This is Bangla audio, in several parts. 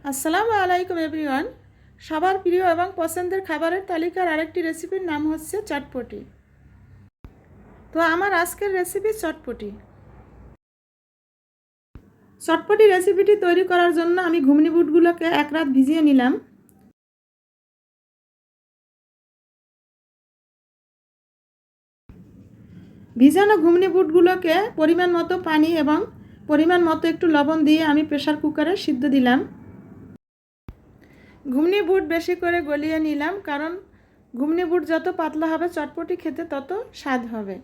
আসসালামু আলাইকুম এভরিওয়ান। সবার প্রিয় এবং পছন্দের খাবারের তালিকার আরেকটি রেসিপির নাম হচ্ছে চটপটি। তো আমার আজকের রেসিপি চটপটি। চটপটি রেসিপিটি তৈরি করার জন্য আমি ঘুগনি বুটগুলোকে এক রাত ভিজিয়ে নিলাম। ভিজানো ঘুগনি বুটগুলোকে পরিমাণ মতো পানি এবং পরিমাণ মতো একটু লবণ দিয়ে আমি প্রেসার কুকারে সিদ্ধ দিলাম। ঘুগনি বুট বেশি করে গলিয়ে নিলাম, কারণ ঘুগনি বুট যত পাতলা হবে চটপটি খেতে তত স্বাদ হবে।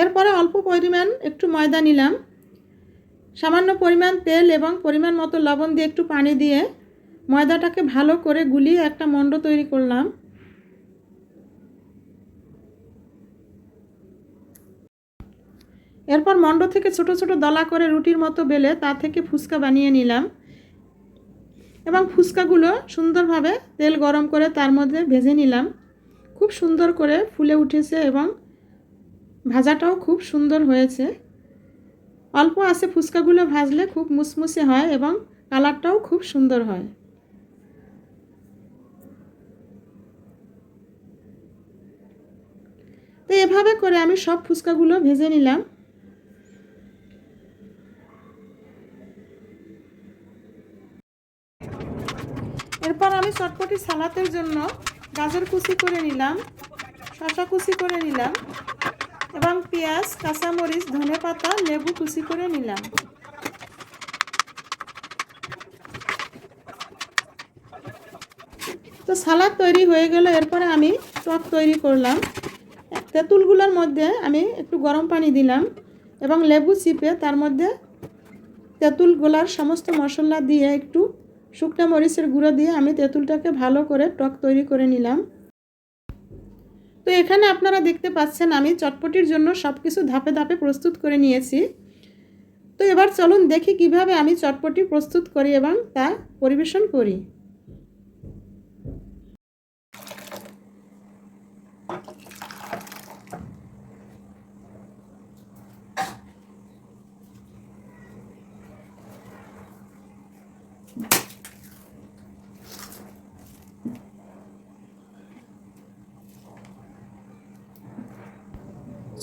এরপরে অল্প পরিমাণ একটু ময়দা নিলাম, সামান্য পরিমাণ তেল এবং পরিমাণ মতো লবণ দিয়ে একটু পানি দিয়ে ময়দাটাকে ভালো করে গুলিয়ে একটা মণ্ড তৈরি করলাম। এরপর মণ্ড থেকে ছোট ছোট দলা করে রুটির মতো বেলে তা থেকে ফুচকা বানিয়ে নিলাম এবং ফুচকাগুলো সুন্দরভাবে তেল গরম করে তার মধ্যে ভেজে নিলাম। খুব সুন্দর করে ফুলে উঠেছে এবং ভাজাটাও খুব সুন্দর হয়েছে। অল্প আঁচে ফুচকাগুলো ভাজলে খুব মুসমুসে হয় এবং কালারটাও খুব সুন্দর হয়। তো এভাবে করে আমি সব ফুচকাগুলো ভেজে নিলাম। এরপর আমি চটপটি সালাতের জন্য গাজর কুচি করে নিলাম, শসা কুচি করে নিলাম এবং পেঁয়াজ, কাঁচামরিচ, ধনেপাতা, লেবু কুচি করে নিলাম। তো সালাদ তৈরি হয়ে গেল। এরপরে আমি টক তৈরি করলাম। তেঁতুলগুলোর মধ্যে আমি একটু গরম পানি দিলাম এবং লেবু চিপে তার মধ্যে তেঁতুল গোলার সমস্ত মশলা দিয়ে একটু শুকনো মরিচের গুঁড়ো দিয়ে আমি তেঁতুলটাকে ভালো করে টক তৈরি করে নিলাম। তো এখানে আপনারা দেখতে পাচ্ছেন আমি চটপটির জন্য সব কিছু ধাপে ধাপে প্রস্তুত করে নিয়েছি। তো এবার চলুন দেখি কিভাবে আমি চটপটি প্রস্তুত করি এবং তা পরিবেশন করি।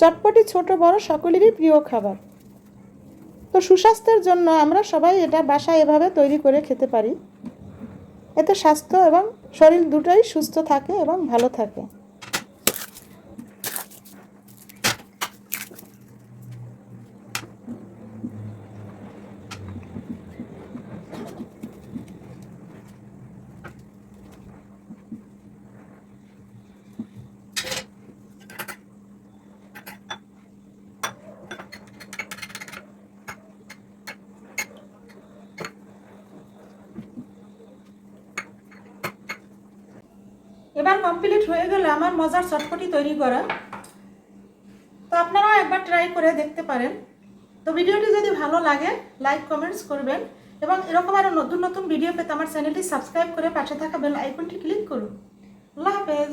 চটপটি ছোট বড় সকলেরই প্রিয় খাবার। তো সুস্বাস্থ্যের জন্য আমরা সবাই এটা বাসায় এভাবে তৈরি করে খেতে পারি। এতে স্বাস্থ্য এবং শরীর দুটোই সুস্থ থাকে এবং ভালো থাকে। এবার কমপ্লিট হয়ে গেল আমার মজার চটপটি তৈরি করা। তো আপনারাও একবার ট্রাই করে দেখতে পারেন। তো ভিডিওটি যদি ভালো লাগে লাইক কমেন্টস করবেন এবং এরকম আরও নতুন নতুন ভিডিও পেতে আমার চ্যানেলটি সাবস্ক্রাইব করে পাশে থাকা বেল আইকনটি ক্লিক করুন। আল্লাহ হাফেজ।